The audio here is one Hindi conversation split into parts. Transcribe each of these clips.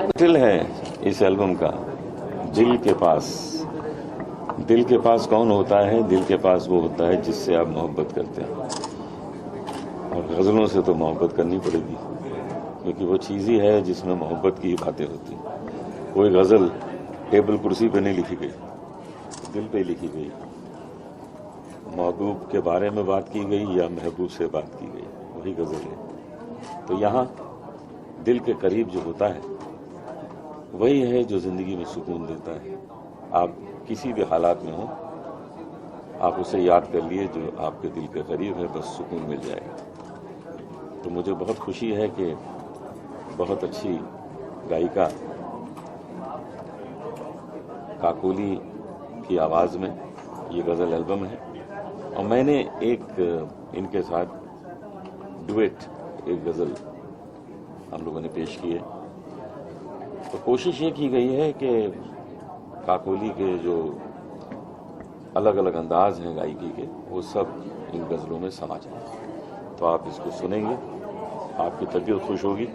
टाइटल है इस एल्बम का दिल के पास। दिल के पास कौन होता है? दिल के पास वो होता है जिससे आप मोहब्बत करते हैं, और गज़लों से तो मोहब्बत करनी पड़ेगी, क्योंकि वो चीज़ ही है जिसमें मोहब्बत की बातें होती हैं। कोई गज़ल टेबल कुर्सी पे नहीं लिखी गई, दिल पे लिखी गई। महबूब के बारे में बात की गई या महबूब से बात की गई, वही गज़ल है। तो यहाँ दिल के करीब जो होता है वही है जो जिंदगी में सुकून देता है। आप किसी भी हालात में हो, आप उसे याद कर लिए जो आपके दिल के करीब है, बस सुकून मिल जाएगा। तो मुझे बहुत खुशी है कि बहुत अच्छी गायिका काकोली की आवाज़ में ये गज़ल एल्बम है, और मैंने एक इनके साथ डुएट एक गज़ल हम लोगों ने पेश की है। तो कोशिश ये की गई है कि काकोली के जो अलग अलग अंदाज हैं गायकी के, वो सब इन गज़लों में समा जाए। तो आप इसको सुनेंगे, आपकी तबीयत खुश होगी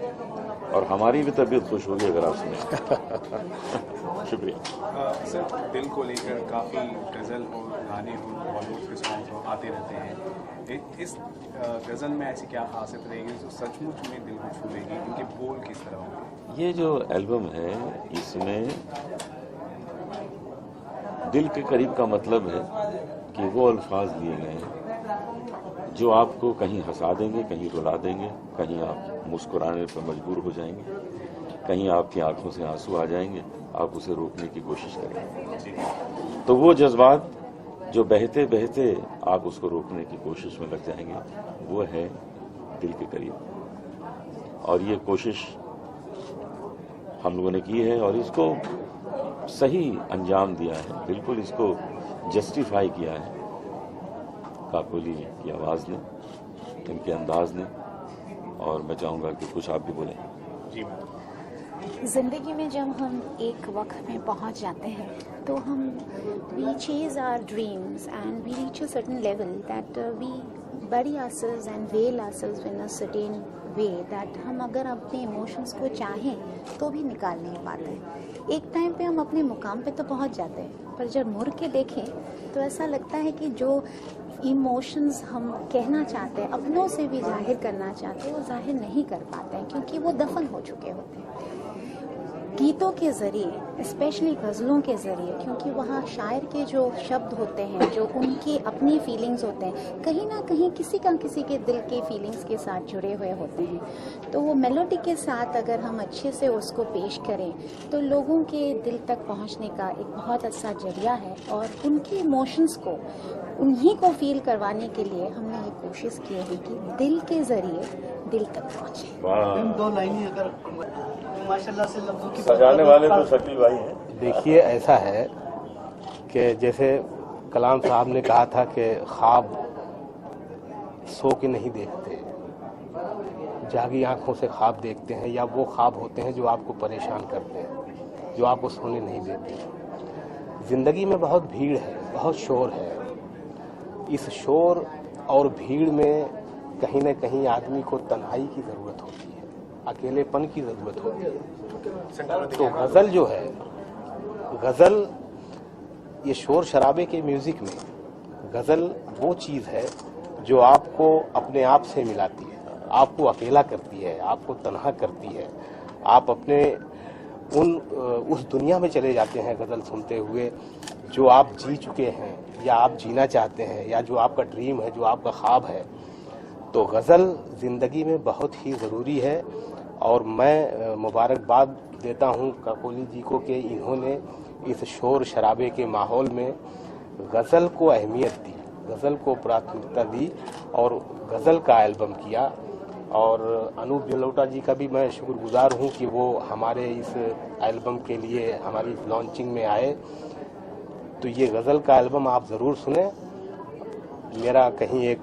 और हमारी भी तबीयत खुश होगी अगर आप सुनेंगे। शुक्रिया। सर, दिल को लेकर काफ़ी गज़ल हो, गाने हो, बॉलीवुड के सॉन्ग हो, आते रहते हैं। इस गज़ल में ऐसी क्या खासियत रहेगी जो सचमुच में दिल को छू लेगी? इनके बोल किस तरह होंगे? ये जो एल्बम है, इसमें दिल के करीब का मतलब है कि वो अल्फाज लिए गए हैं जो आपको कहीं हंसा देंगे, कहीं रुला देंगे, कहीं आप मुस्कुराने पर मजबूर हो जाएंगे, कहीं आपकी आंखों से आंसू आ जाएंगे, आप उसे रोकने की कोशिश करेंगे। तो वो जज्बात जो बहते बहते आप उसको रोकने की कोशिश में लग जाएंगे, वो है दिल के करीब। और ये कोशिश हम लोगों ने की है और इसको सही अंजाम दिया है, बिल्कुल इसको जस्टिफाई किया है काकोली की आवाज़ ने, इनके अंदाज ने। और मैं चाहूँगा कि कुछ आप भी बोलें। जी। ज़िंदगी में जब हम एक वक्त में पहुंच जाते हैं तो हम we chase our dreams and we reach a certain level that we bury ourselves and veil ourselves in a certain way that हम अगर अपने इमोशंस को चाहें तो भी निकाल नहीं पाते। एक टाइम पे हम अपने मुकाम पे तो पहुंच जाते हैं, पर जब मुड़ के देखें तो ऐसा लगता है कि जो इमोशंस हम कहना चाहते हैं, अपनों से भी जाहिर करना चाहते हैं, वो जाहिर नहीं कर पाते हैं क्योंकि वो दफन हो चुके होते हैं गीतों के ज़रिए, स्पेशली गज़लों के ज़रिए, क्योंकि वहाँ शायर के जो शब्द होते हैं, जो उनकी अपनी फीलिंग्स होते हैं, कहीं ना कहीं किसी के दिल के फीलिंग्स के साथ जुड़े हुए होते हैं। तो वो मेलोडी के साथ अगर हम अच्छे से उसको पेश करें तो लोगों के दिल तक पहुँचने का एक बहुत अच्छा जरिया है, और उनके इमोशंस को उन्हीं को फील करवाने के लिए हमने ये कोशिश की है कि दिल के ज़रिए दिल तक पहुँचे। दो लाइनें अगर माशाल्लाह से लफ्ज़ों की सजाने वाले तो शकील भाई हैं। देखिए, ऐसा है कि जैसे कलाम साहब ने कहा था कि ख्वाब सो के नहीं देखते, जागी आंखों से ख्वाब देखते हैं, या वो ख्वाब होते हैं जो आपको परेशान करते हैं, जो आपको सोने नहीं देते। जिंदगी में बहुत भीड़ है, बहुत शोर है। इस शोर और भीड़ में कहीं न कहीं आदमी को तन्हाई की ज़रूरत होती है, अकेलेपन की ज़रूरत होती है। तो गज़ल जो है, गज़ल ये शोर शराबे के म्यूज़िक में गज़ल वो चीज़ है जो आपको अपने आप से मिलाती है, आपको अकेला करती है, आपको तन्हा करती है। आप अपने उस दुनिया में चले जाते हैं गज़ल सुनते हुए जो आप जी चुके हैं, या आप जीना चाहते हैं, या जो आपका ड्रीम है, जो आपका ख्वाब है। तो गज़ल ज़िंदगी में बहुत ही ज़रूरी है, और मैं मुबारकबाद देता हूँ काकोली जी को कि इन्होंने इस शोर शराबे के माहौल में गज़ल को अहमियत दी, गज़ल को प्राथमिकता दी और गज़ल का एल्बम किया। और अनूप जलोटा जी का भी मैं शुक्रगुजार हूँ कि वो हमारे इस एल्बम के लिए हमारी लॉन्चिंग में आए। तो ये गज़ल का एल्बम आप ज़रूर सुने। मेरा कहीं एक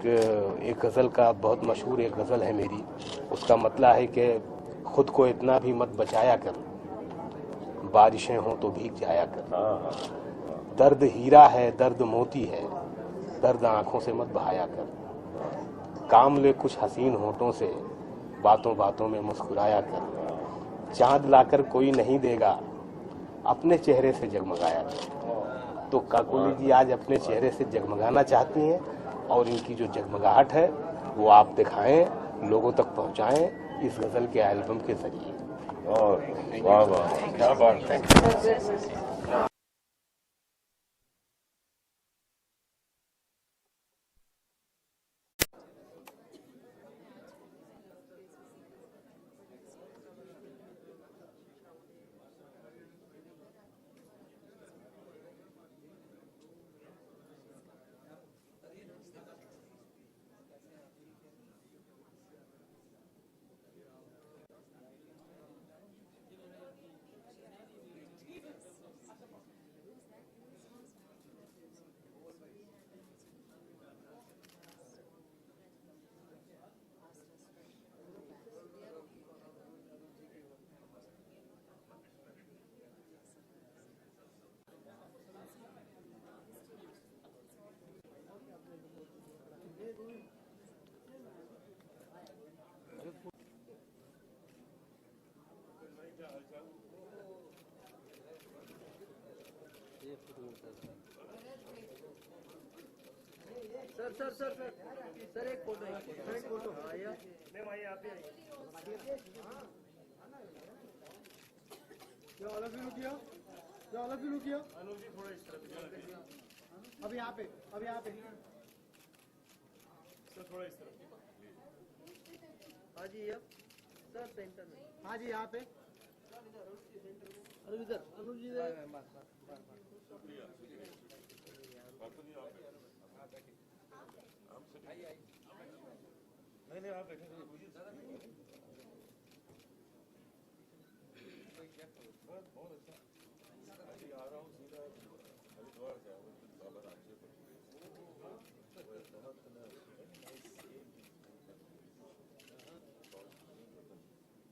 गज़ल का बहुत मशहूर एक गज़ल है मेरी, उसका मतलब है कि खुद को इतना भी मत बचाया कर, बारिशें हों तो भीग जाया कर। दर्द हीरा है, दर्द मोती है, दर्द आंखों से मत बहाया कर, काम ले कुछ हसीन होठों से, बातों बातों में मुस्कुराया कर, चांद लाकर कोई नहीं देगा, अपने चेहरे से जगमगाया कर। तो काकोली जी आज अपने चेहरे से जगमगाना चाहती हैं और इनकी जो जगमगाहट है वो आप दिखाएं, लोगों तक पहुंचाएं इस गजल के एल्बम के जरिए। और वाह वाह, क्या बात है। सर एक फोटो आइए मैम, आइए आप भी आइए। जो अलग भी रुकिया, अनुज जी थोड़ा इस तरफ, अभी यहाँ पे सर थोड़ा इस तरफ। हाँ जी सर सेंटर में, हाँ जी यहाँ पे, अरे इधर अनुज जी नहीं आप बैठे बहुत अच्छा आ रहा हूँ सीधा हरिद्वार से बाबा राज्य पर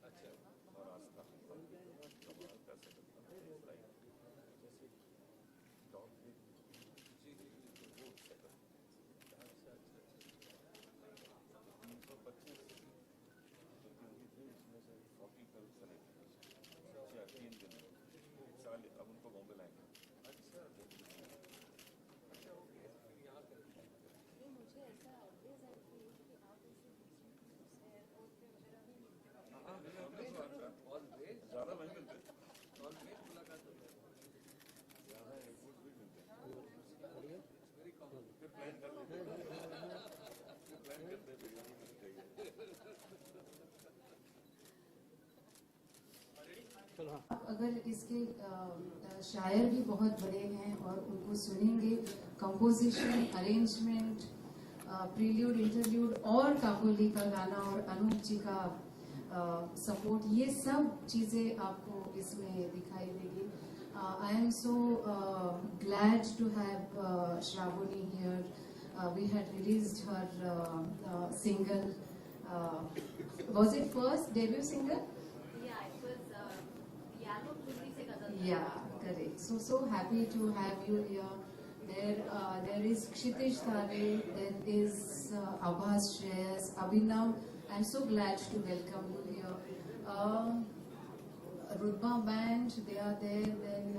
अच्छा और आस्था अब उनको बॉम्बे लाएंगे। ज्यादा नहीं मिलते, ज्यादा एयरपोर्ट भी मिलते फिर प्लान कर लेते बिरयानी मिल चाहिए। अगर इसके शायर भी बहुत बड़े हैं और उनको सुनेंगे, कंपोजिशन, अरेंजमेंट, प्रील्यूड, इंटरल्यूड और काकोली का गाना और अनूप जी का सपोर्ट, ये सब चीजें आपको इसमें दिखाई देगी। I am so glad to have Shravani here. We had released her single. Was it first debut single? Yeah, correct. So happy to have you here. There is Kshitish Thare, there is Abbas Shreyas, Abhinav. I'm so glad to welcome you here. Rudba Band, they are there. Then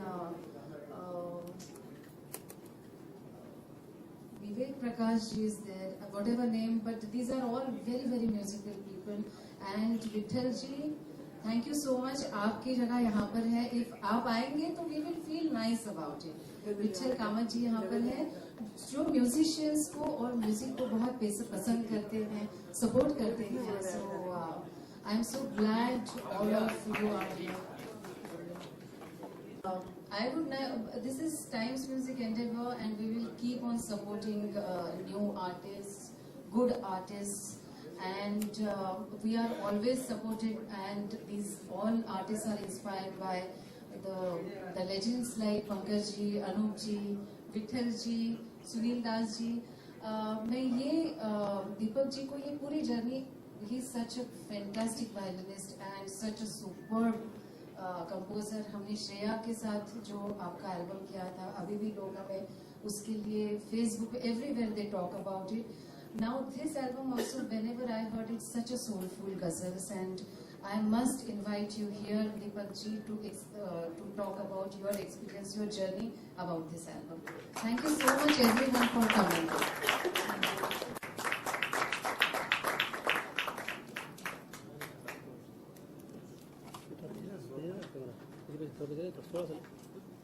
Vivek Prakash ji is there. Whatever name, but these are all very very musical people. And Vittal ji, thank you so much. आपकी जगह यहाँ पर है. इफ आप आएंगे तो we will feel nice about it. Vithal Kamath ji यहाँ पर है, जो म्यूजिशियंस को और म्यूजिक को बहुत पसंद करते हैं, सपोर्ट करते हैं. So I am so glad all of you are here. I would now, this is Times Music Endeavor and we will keep on supporting new artists, good artists. And we are always supported, and these all artists are inspired by the legends like Pankaj ji, Anup ji, Vittal ji, Sunil Das ji. मैं ये दीपक जी को ये पूरी journey, he is such a fantastic violinist and such a superb composer. हमने श्रेया के साथ जो आपका एल्बम किया था, अभी भी लोग हमें उसके लिए Facebook, everywhere they talk about it. Now this album also, whenever I heard it, such a soulful ghazals, and I must invite you here, Deepak ji, to talk about your experience, your journey about this album. Thank you so much everyone for coming.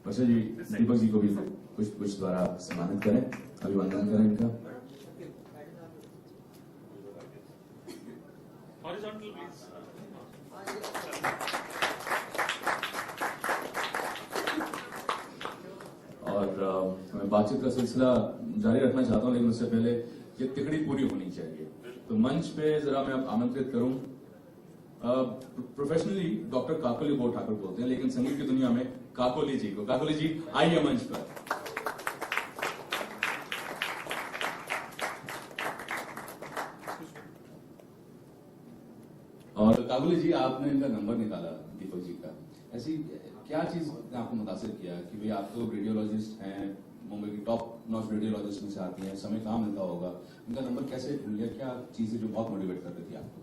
वर्षा जी, दीपक जी को भी कुछ द्वारा सम्मानित करें, अभिवादन करें इनका। और मैं बातचीत का सिलसिला जारी रखना चाहता हूं, लेकिन उससे पहले ये तिकड़ी पूरी होनी चाहिए। तो मंच पे जरा मैं आमंत्रित करूं, प्रोफेशनली डॉक्टर काकोली गो ठाकुर बोलते हैं, लेकिन संगीत की दुनिया में काकोली जी को। काकोली जी आइए मंच पर। और काकोली जी, आपने इनका नंबर निकाला दीपक जी का, ऐसी क्या चीज ने आपको मुतासिर किया कि भाई आप तो रेडियोलॉजिस्ट हैं, मुंबई की टॉप नॉच रेडियोलॉजिस्ट में से आती हैं, समय कहाँ मिलता होगा, इनका नंबर कैसे ढूंढ लिया? क्या चीजें जो बहुत मोटिवेट कर रही थी आपको?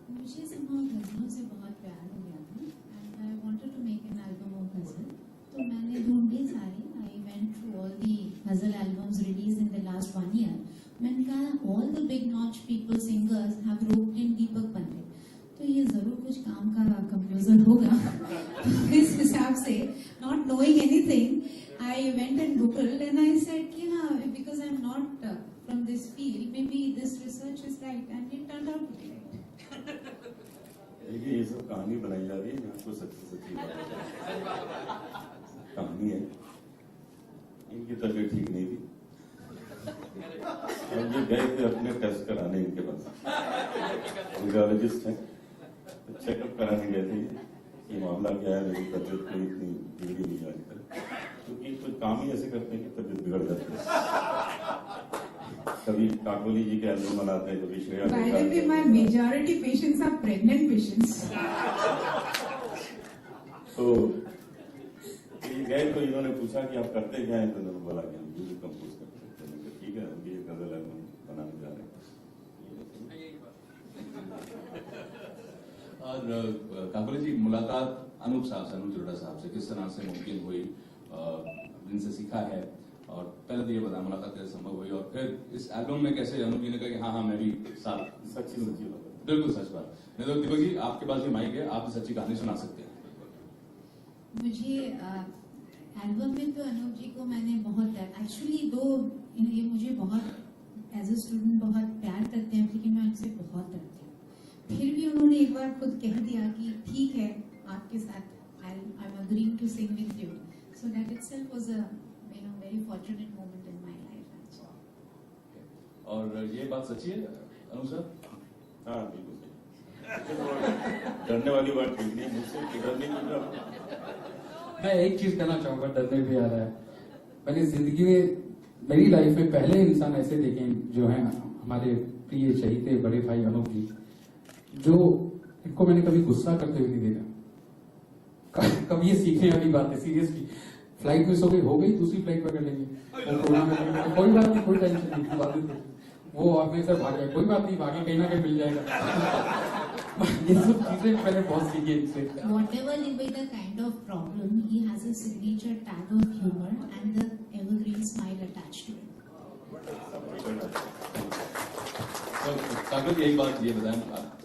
मुझे गजलों से बहुत प्यार हो गया था and I wanted to make an album of ghazal. तो मैंने ढूंढी सारी, I went through all the ghazal albums release in the last 1 year। मैंने कहा all the big notch people singers have roped in Deepak Pandit, तो ये जरूर कुछ काम का कंपोजर होगा। इस हिसाब से not knowing anything I went and googled and I said कि हाँ, because I am not from this field, maybe this research is right and it turned out to be right. देखिए, ये सब कहानी बनाई जा रही है, यहाँ कोई सच्ची कहानी है। इनकी तबीयत ठीक नहीं थी, ये गए थे अपने टेस्ट कराने इनके पास, रेडियोलॉजिस्ट हैं, चेकअप कराने गए थे ये मामला क्या है, मेरी तबीयत कोई इतनी बिगड़ी नहीं जानी कर, क्योंकि कुछ काम ही ऐसे करते हैं कि तबीयत बिगड़ जाती है। कभी काकोली जी के एल्बम बनाते हैं, कभी Shreya. By the way, my majority patients are pregnant patients. तो ये गए तो इन्होंने पूछा कि आप करते क्या है, तो उन्होंने बोला कि हम म्यूजिक कंपोज करते हैं। ठीक है, हम ये गजल एल्बम बनाने जा रहे हैं। और काकोली जी, मुलाकात अनूप साहब से, अनूप जलोटा साहब से किस तरह से मुमकिन हुई, जिनसे सीखा है, और पहले तो ये बताया मुलाकात कैसे संभव हुई, और फिर इस एल्बम में कैसे अनूप जी ने कहा कि हाँ मैं भी साथ। सच्ची बात, बिल्कुल सच बात। नहीं तो दीपक जी, आपके पास भी माइक है, आप सच्ची कहानी सुना सकते हैं। मुझे एल्बम में तो अनूप जी को मैंने बहुत, एक्चुअली ये मुझे बहुत एज ए स्टूडेंट बहुत प्यार करते हैं, लेकिन मैं उनसे बहुत डरती हूँ। फिर भी उन्होंने एक बार खुद कह दिया कि ठीक है, आपके साथ I am agreeing to sing with you, so that itself was a very fortunate moment in my life. और ये बात सच्ची है अनु सर? हाँ बिल्कुल सही। डरने वाली बात ठीक नहीं, मुझसे डरने की। मैं एक चीज कहना चाहूंगा, डरने भी आ रहा है। मैंने जिंदगी में, मेरी लाइफ में पहले इंसान ऐसे देखे जो है हमारे प्रिय शहीद बड़े भाई अनूप जी, जो इनको मैंने कभी गुस्सा करते हुए नहीं देखा। कभी ये सीखने वाली बात है, सीरियसली। फ्लाइट मिस हो गई, दूसरी फ्लाइट पकड़ लेंगे, कोई बात नहीं, कोई टेंशन नहीं, वो अपने से भाग गए, कोई बात नहीं, भागे कहीं ना कहीं मिल जाएगा। ये सब चीजें मैंने बहुत सीखी इनसे। Whatever be the kind of problem, he has a signature tag of humor and the evergreen smile attached to it. तो एक बात ये बताएं,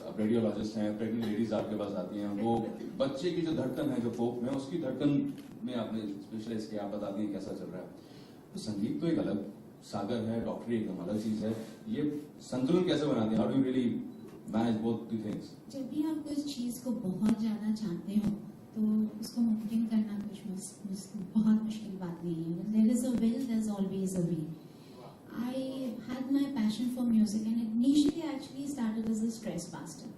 आप रेडियोलॉजिस्ट हैं, प्रेग्नेंट लेडीज आपके पास आती हैं, वो बच्चे की जो धड़कन है, जो कोप में, उसकी धड़कन में आपने स्पेशलाइज किया, आप बताती हैं कैसा चल रहा है। तो संगीत तो एक अलग सागर है, डॉक्टरी एकदम अलग चीज है, ये संतुलन कैसे बनाते हैं? How do really manage both the things? जब भी आप कुछ चीज को बहुत ज्यादा चाहते हो तो उसको मुमकिन करना बहुत मुश्किल बात नहीं है। There is a will, there is always a way. I had my passion for music, and initially actually started as a stress buster,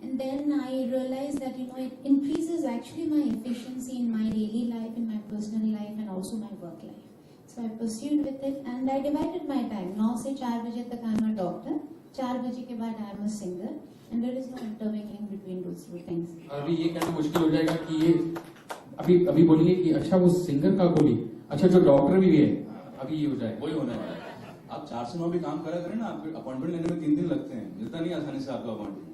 and then I realized that it increases actually my efficiency in my daily life, in my personal life, and also my work life. So I pursued with it, and I divided my time. 9 से 4 बजे तक I'm a doctor, 4 बजे के बाद I'm a singer, and there is no intermingling between those two things. अभी ये कहना मुश्किल हो जाएगा कि ये अभी बोलिए कि अच्छा वो सिंगर का बोली, अच्छा जो डॉक्टर भी है, अभी ये हो जाए। वही होने वाला है। आप 4 से 9 भी काम करा करें ना, आपको अपॉइंटमेंट लेने में 3 दिन लगते हैं, मिलता नहीं आसानी से आपका अपॉइंटमेंट।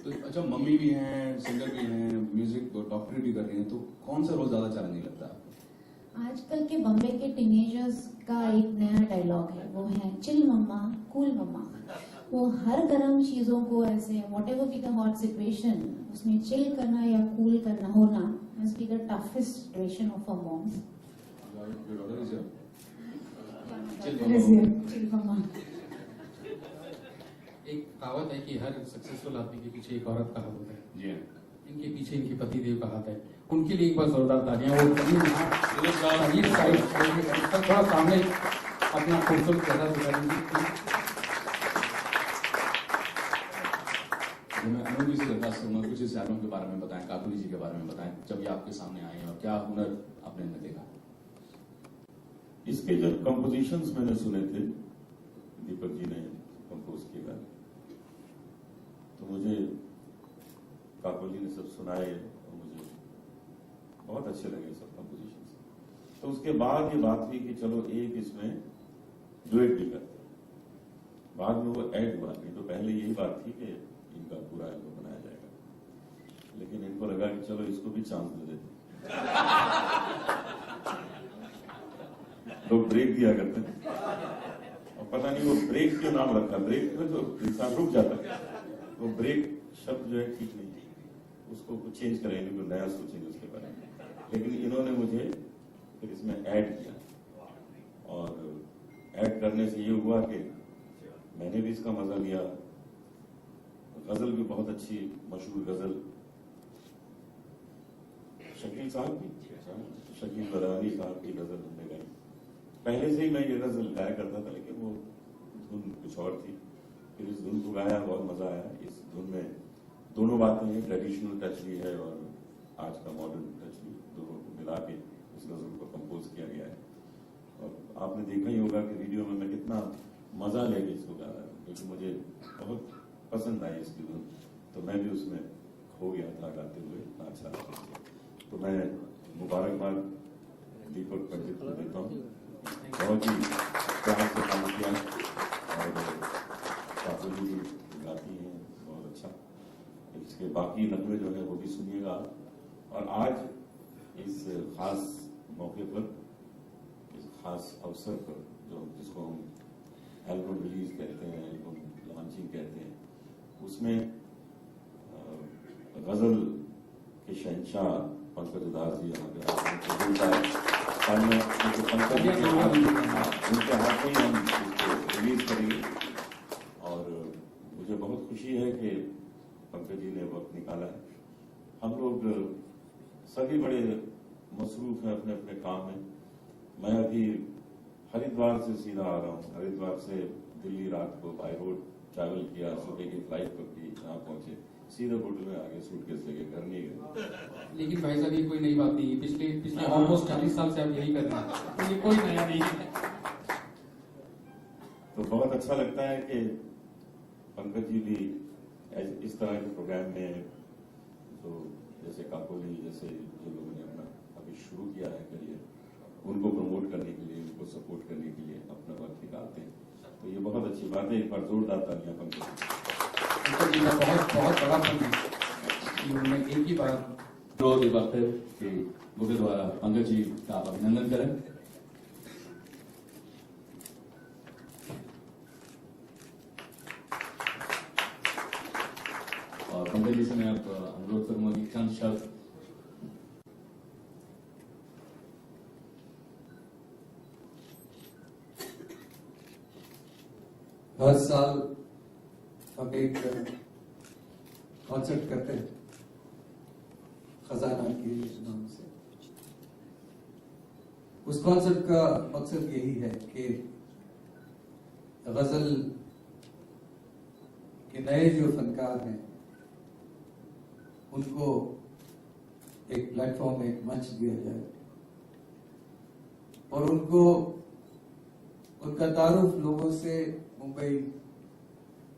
तो अच्छा, मम्मी भी हैं, सिंगर भी हैं, म्यूजिक डॉक्टरी भी कर रही हैं, तो कौन सा रोल ज्यादा चैलेंजिंग लगता है आपको? आजकल के बॉम्बे के टीनेजर्स का एक नया डायलॉग है, वो है चिल मम्मा कूल मम्मा। वो हर गर्म चीजों को ऐसे what ever be the hot situation, उसमें चिल करना या कूल करना होना must be the toughest situation of a mom. Your daughter is here? Chill mamma. एक कहावत है कि हर सक्सेसफुल आदमी के पीछे एक औरत का हाथ होता है। जी हाँ। इनके पीछे इनके पति देव का हाथ है। उनके लिए एक बार जोरदार तालियां। वो ये साइड थोड़ा सामने अपना खूबसूरत चेहरा दिखा दीजिए। मैं अनुभवी से दरखास्त करूंगा, कुछ इस एल्बम के बारे में बताएं, काकुली जी के बारे में बताएं, जब ये आपके सामने आए हैं और क्या हुनर आपने इनमें देखा। इसके जब कंपोजिशंस मैंने सुने थे, दीपक जी ने कंपोज किए गाने, तो मुझे काकुली ने सब सुनाए और मुझे बहुत अच्छे लगे सब कंपोजिशंस। तो उसके बाद ये बात हुई कि चलो एक इसमें डुएट भी करते हैं। बाद में वो ऐड हुआ, नहीं तो पहले यही बात थी कि इनका पूरा एल्बम बनाया जाएगा, लेकिन इनको लगा कि चलो इसको भी चांस दे देते। लोग ब्रेक दिया करते हैं और पता नहीं वो ब्रेक क्यों नाम रखा, ब्रेक में तो इंसान रुक जाता है। वो ब्रेक शब्द जो है ठीक नहीं है, उसको कुछ चेंज करेंगे, कुछ नया सोचेंगे उसके बारे में। लेकिन इन्होंने मुझे फिर इसमें ऐड किया और ऐड करने से ये हुआ कि मैंने भी इसका मजा लिया। गजल भी बहुत अच्छी मशहूर गजल शकील साहब की, शकील बदानी साहब की गजल हमने गाई। पहले से ही मैं ये गजल गाया करता था, लेकिन वो धुन कुछ और थी। फिर इस धुन को गाया, बहुत मजा आया। इस धुन में दोनों बातें हैं, ट्रेडिशनल टच भी है और आज का मॉडर्न टच भी, दोनों को मिला के इस गजल को कंपोज किया गया है। और आपने देखा ही होगा कि वीडियो में मैं कितना मजा लेके इसको गा रहा हूँ, क्योंकि मुझे बहुत पसंद आई इसकी धुन, तो मैं भी उसमें खो गया था गाते हुए, इतना अच्छा लगा। तो मैं मुबारकबाद दीपक पंडित को देता हूँ, बहुत ही प्यार से काम किया और काकुली जी गाती हैं बहुत अच्छा। इसके बाकी नगमे जो है वो भी सुनिएगा। और आज इस खास मौके पर, इस खास अवसर पर, जिसको हम एल्बम रिलीज कहते हैं, एल्बम लॉन्चिंग कहते हैं, उसमें गजल के शहंशाह पंकज उदास जी यहाँ पे उनके हाथ में हम इसको रिलीज करेंगे। और मुझे बहुत खुशी है कि पंकज जी ने वक्त निकाला है। हम लोग सभी बड़े मसरूफ हैं अपने अपने काम में। मैं अभी हरिद्वार से सीधा आ रहा हूँ, हरिद्वार से दिल्ली रात को बाय रोड ट्रैवल किया, सुबह की फ्लाइट पकड़ी, यहाँ पहुंचे, सीधे होटल में आगे सूटकेस लेके घर नहीं गए। लेकिन भाई साहब ये कोई नई बात नहीं है, पिछले ऑलमोस्ट 40 साल से आप यही कर रहे हैं, तो ये कोई नया नहीं है। तो बहुत अच्छा लगता है कि पंकज जी भी इस तरह के प्रोग्राम में, तो जैसे काकोली जैसे जो लोगों ने अपना अभी शुरू किया है करियर, उनको प्रमोट करने के लिए, उनको सपोर्ट करने के लिए अपना वक्त निकालते हैं। तो ये बहुत अच्छी बात है। एक बार जोरदार तालियां पंकज जी का बहुत बहुत बड़ा फन है कि उन्होंने एक ही बार रोज एक बार फिर कि गुटे द्वारा पंकज जी का आप अभिनंदन करें। और पंकज जी से मैं आप अनुरोध करूंगा कि चंद शब्द हर साल हम एक कॉन्सर्ट करते हैं खजाना के नाम से। उस कॉन्सर्ट का मकसद यही है कि गजल के नए जो फनकार हैं उनको एक प्लेटफॉर्म, एक मंच दिया जाए और उनको उनका तारुफ लोगों से, मुंबई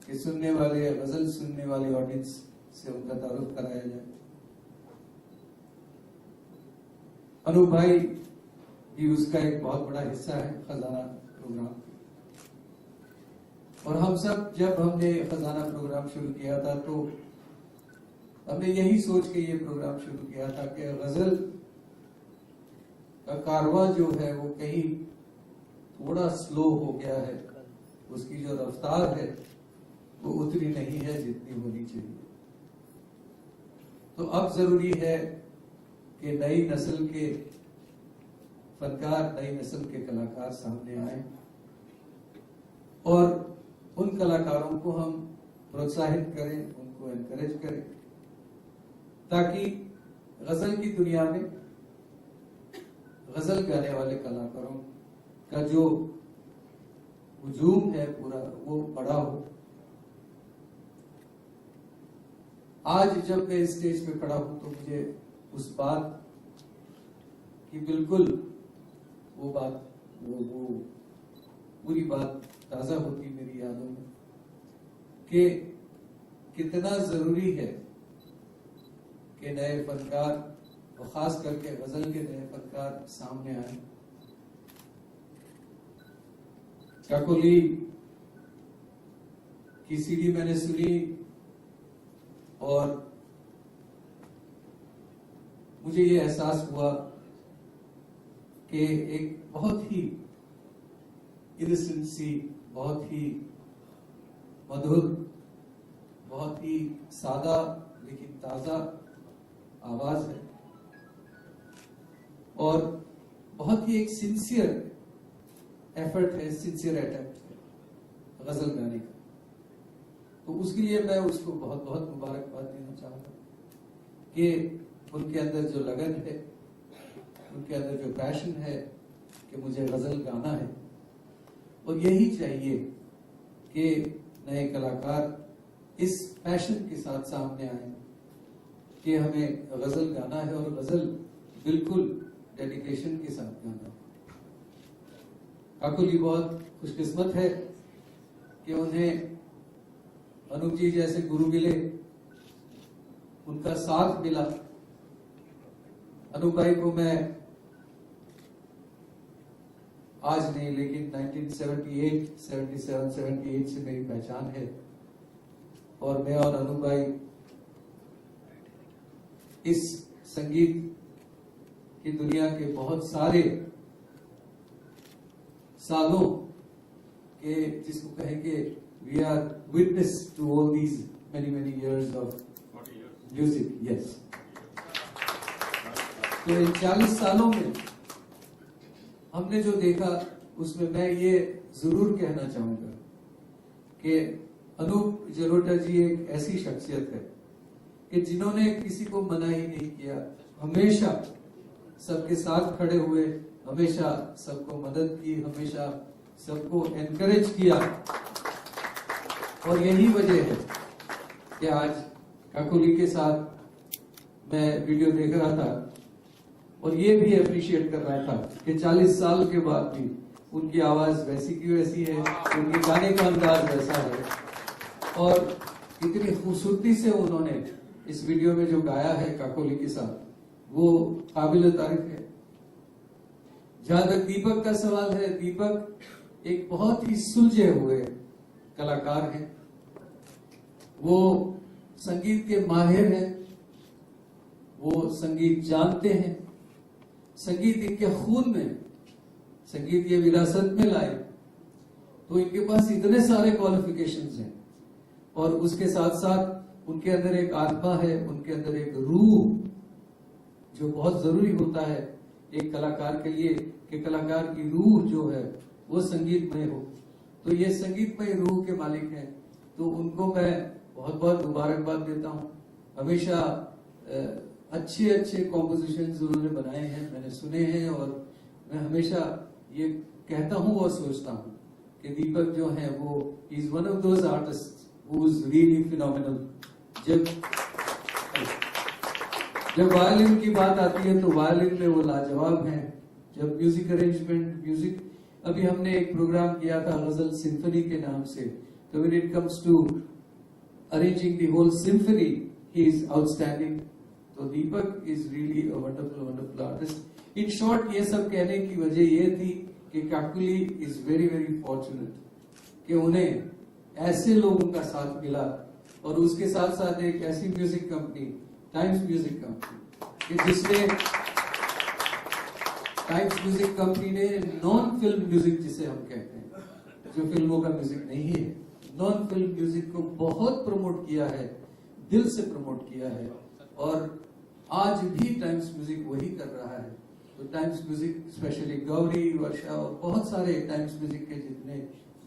के सुनने वाले, गजल सुनने वाले ऑडियंस से उनका तारुफ कराया जाए। अनूप भाई कि उसका एक बहुत बड़ा हिस्सा है खजाना प्रोग्राम। और हम सब जब हमने खजाना प्रोग्राम शुरू किया था तो हमने यही सोच के ये प्रोग्राम शुरू किया था कि गजल का कारवां जो है वो कहीं थोड़ा स्लो हो गया है, उसकी जो रफ्तार है वो उतनी नहीं है जितनी होनी चाहिए। तो अब जरूरी है कि नई नस्ल के फनकार, नई नस्ल के कलाकार सामने आए और उन कलाकारों को हम प्रोत्साहित करें, उनको एनकरेज करें, ताकि गजल की दुनिया में गजल गाने वाले कलाकारों का जो हुजूम है पूरा वो बड़ा हो। आज जब मैं इस स्टेज पे खड़ा हूं तो मुझे उस बात की बिल्कुल वो पूरी बात ताजा होती मेरी यादों में कि कितना जरूरी है कि नए फनकार और खास करके गजल के नए फनकार सामने आए। काकोली की सीडी मैंने सुनी और मुझे ये एहसास हुआ कि एक बहुत ही इनोसेंसी, बहुत ही मधुर, बहुत ही सादा लेकिन ताजा आवाज है और बहुत ही एक सिंसियर एफर्ट है, सिंसियर अटेम्प्ट है गजल गाने का। तो उसके लिए मैं उसको बहुत बहुत मुबारकबाद देना चाहूंगा कि उनके अंदर जो लगन है, उनके अंदर जो पैशन है कि मुझे गजल गाना है। और यही चाहिए कि नए कलाकार इस पैशन के साथ सामने आए कि हमें गजल गाना है और गजल बिल्कुल डेडिकेशन के साथ गाना है। काकुली बहुत खुशकिस्मत है कि उन्हें अनूप जी जैसे गुरु मिले, उनका साथ मिला। अनूप भाई को मैं आज नहीं लेकिन 1978, 77, 78 से मेरी पहचान है और मैं और अनूप भाई इस संगीत की दुनिया के बहुत सारे सालों के जिसको कहेंगे we are witness to all these many years of music, yes। तो इन 40 सालों में हमने जो देखा उसमें मैं ये जरूर कहना चाहूंगा कि अनूप जलोटा जी एक ऐसी शख्सियत है कि जिन्होंने किसी को मना ही नहीं किया, हमेशा सबके साथ खड़े हुए, हमेशा सबको मदद की, हमेशा सबको एनकरेज किया। और यही वजह है कि आज काकोली के साथ मैं वीडियो देख रहा था और ये भी अप्रिशिएट कर रहा था कि 40 साल के बाद भी उनकी आवाज वैसी की वैसी है, उनके गाने का अंदाज वैसा है और इतनी खूबसूरती से उन्होंने इस वीडियो में जो गाया है काकोली के साथ वो काबिल तारीफ है। जहां तक दीपक का सवाल है, दीपक एक बहुत ही सुलझे हुए कलाकार हैं। वो संगीत के माहिर हैं, वो संगीत जानते हैं, संगीत इनके खून में, संगीत ये विरासत में लाए तो इनके पास इतने सारे क्वालिफिकेशंस हैं और उसके साथ साथ उनके अंदर एक आत्मा है, उनके अंदर एक रूह जो बहुत जरूरी होता है एक कलाकार के लिए कि कलाकार की रूह जो है वो संगीतमय हो। तो ये संगीतमय रूह के मालिक हैं, तो उनको मैं बहुत बहुत मुबारकबाद देता हूँ। हमेशा अच्छे अच्छे कॉम्पोजिशंस उन्होंने बनाए हैं, मैंने सुने हैं और मैं हमेशा ये कहता हूँ और सोचता हूँ कि दीपक जो है वो is one of those artist who is really phenomenal. जब वायलिन की बात आती है तो वायलिन में वो लाजवाब हैं। जब म्यूजिक अरेंजमेंट, म्यूजिक, अभी हमने एक प्रोग्राम किया था गजल सिम्फनी के नाम से, तो when it comes to arranging the whole symphony he is outstanding. तो Deepak is really a wonderful artist. In short ये सब कहने की वजह ये थी कि Kakuli is very very fortunate कि उन्हें ऐसे लोगों का साथ मिला और उसके साथ साथ एक ऐसी music company times music company जिसने टाइम्स म्यूजिक कंपनी ने नॉन फिल्म म्यूजिक जिसे हम कहते हैं, जो फिल्मों का म्यूजिक नहीं है, नॉन फिल्म म्यूजिक को बहुत प्रमोट किया है, दिल से प्रमोट किया है और आज भी टाइम्स म्यूजिक वही कर रहा है। तो टाइम्स म्यूजिक स्पेशली गौरी, वर्षा और बहुत सारे टाइम्स म्यूजिक के जितने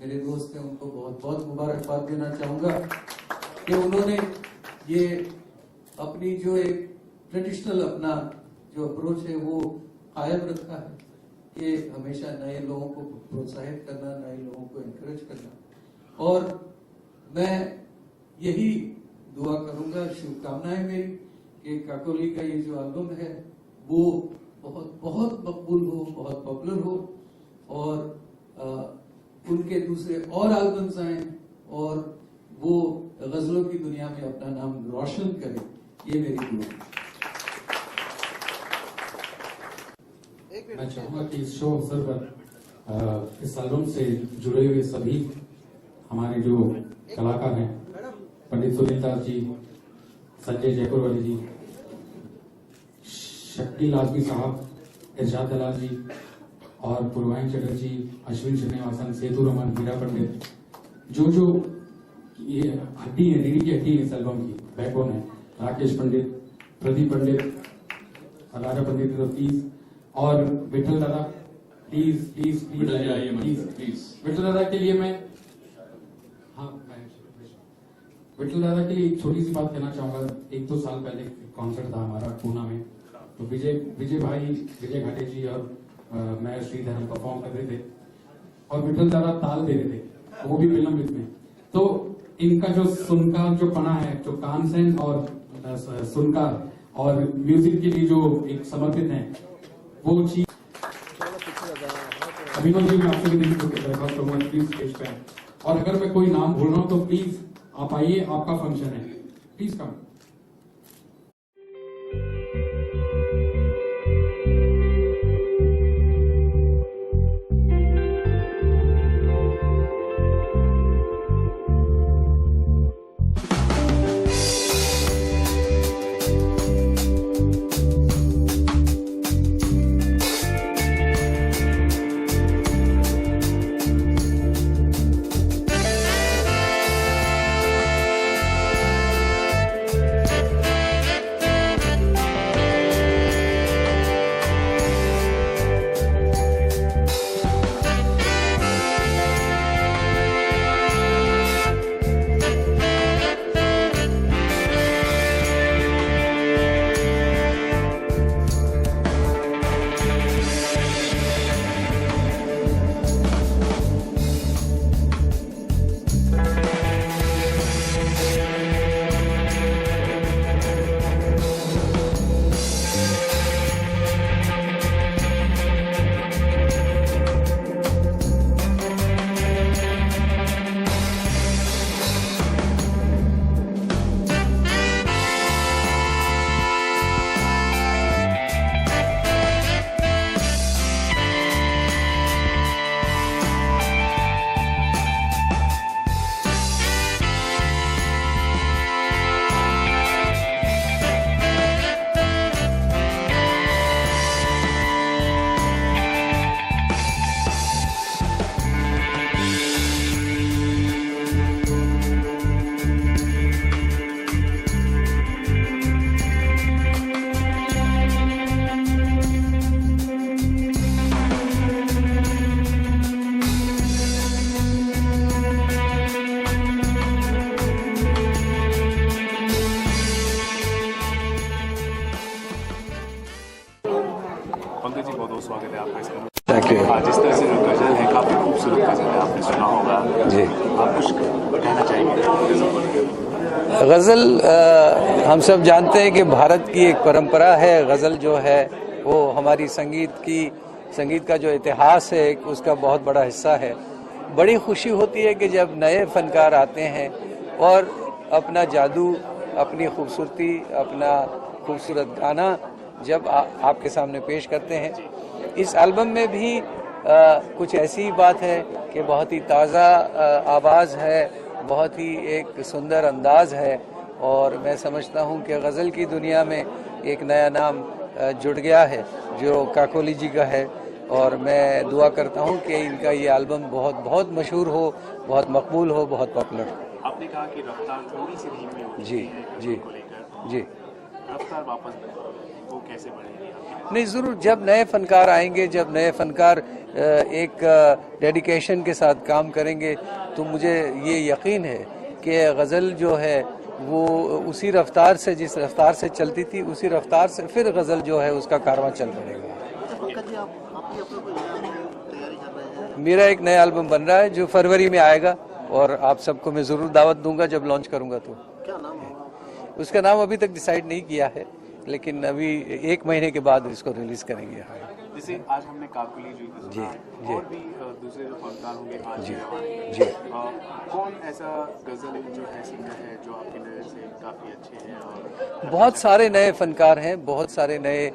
मेरे दोस्त हैं उनको बहुत बहुत मुबारकबाद देना चाहूंगा कि उन्होंने ये अपनी जो एक ट्रेडिशनल अपना जो अप्रोच है वो कायम रखा है कि हमेशा नए लोगों को प्रोत्साहित करना, नए लोगों को एनकरेज करना। और मैं यही दुआ करूंगा, शुभकामनाएं मेरी कि काकोली का ये जो एल्बम है वो बहुत बहुत मकबूल हो, बहुत पॉपुलर हो और उनके दूसरे और एल्बम्स आए और वो गजलों की दुनिया में अपना नाम रोशन करे, ये मेरी दुआ है। मैं चाहूंगा कि इस शो अवसर पर इस एल्बम से जुड़े हुए सभी हमारे जो कलाकार हैं, पंडित सुनील दास जी, संजय जयपुरवाली जी, शकील आजमी साहब, इरशाद दलाल जी और पूर्वाइन चटर्जी, अश्विन श्रीनिवासन, सेतु रमन, हीरा पंडित, जो ये हड्डी है, रीढ़ी की हड्डी इस एल्बम की बैकबोन है, राकेश पंडित, प्रदीप पंडित, राजा पंडित, प्लीज और विठल दादा, प्लीज प्लीज प्लीज विठल दादा के लिए मैं विठल दादा के लिए एक छोटी सी बात कहना चाहूंगा। 1-2 साल पहले कॉन्सर्ट था हमारा पूना में, तो विजय भाई, विजय घाटे जी और मैं श्रीधर हम परफॉर्म कर रहे थे और विठल दादा ताल दे रहे थे, वो भी विलंबित में। तो इनका जो सुनकार जो पना है, जो कानसेन और सुनकार और म्यूजिक के लिए जो एक समर्पित है, वो चीज अभिनव जी मैं आपसे भी नहीं प्लीज स्टेज पे। और अगर मैं कोई नाम भूल रहा हूं तो प्लीज आप आइए, आपका फंक्शन है, प्लीज कम। पंकज जी बहुत बहुत स्वागत है आपका इसमें। जिस तरह से जो गजल है काफी खूबसूरत गजल है, आपने सुना होगा जी, आप कुछ कहना चाहेंगे? गज़ल हम सब जानते हैं कि भारत की एक परंपरा है। गज़ल जो है वो हमारी संगीत का जो इतिहास है उसका बहुत बड़ा हिस्सा है। बड़ी खुशी होती है कि जब नए फनकार आते हैं और अपना जादू, अपनी खूबसूरती, अपना खूबसूरत गाना जब आपके सामने पेश करते हैं। इस एल्बम में भी कुछ ऐसी बात है कि बहुत ही ताज़ा आवाज़ है, बहुत ही एक सुंदर अंदाज है, और मैं समझता हूं कि गज़ल की दुनिया में एक नया नाम जुड़ गया है जो काकोली जी का है, और मैं दुआ करता हूं कि इनका ये एल्बम बहुत बहुत मशहूर हो, बहुत मकबूल हो, बहुत पॉपुलर हो। आपने कहा कि रफ्तार थोड़ी सी धीमी हो जी जी जी, रफ्तार वापस वो कैसे बढ़ेगी? नहीं, ज़रूर, जब नए फनकार आएंगे, जब नए फनकार एक डेडिकेशन के साथ काम करेंगे, तो मुझे ये यकीन है कि गज़ल जो है वो उसी रफ्तार से, जिस रफ्तार से चलती थी, उसी रफ्तार से फिर गज़ल जो है उसका कारवां चल पड़ेगा। मेरा एक नया एल्बम बन रहा है जो फरवरी में आएगा, और आप सबको मैं ज़रूर दावत दूंगा जब लॉन्च करूंगा। तो क्या नाम होगा? उसका नाम अभी तक डिसाइड नहीं किया है, लेकिन अभी 1 महीने के बाद इसको रिलीज करेंगे। जैसे आज हमने काकोली जी को सुना, और भी दूसरे जो फनकार होंगे आज जी जी, कौन ऐसा गजल जो है सिंगर है जो आपकी नज़र से काफ़ी अच्छे हैं? और बहुत सारे नए फनकार हैं, बहुत सारे नए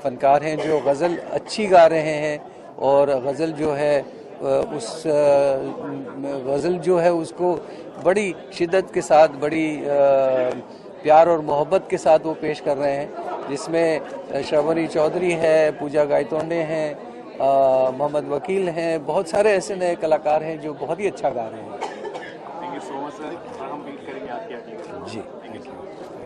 फनकार हैं जो गज़ल अच्छी गा रहे हैं, और गज़ल जो है उस गज़ल जो है उसको बड़ी शिद्दत के साथ, बड़ी प्यार और मोहब्बत के साथ वो पेश कर रहे हैं, जिसमें श्रवणी चौधरी है, पूजा गायतोंडे हैं, मोहम्मद वकील हैं, बहुत सारे ऐसे नए कलाकार हैं जो बहुत ही अच्छा गा रहे हैं। Thank you so much sir, हम वेट करेंगे आपके आगे। जी, थैंक यू।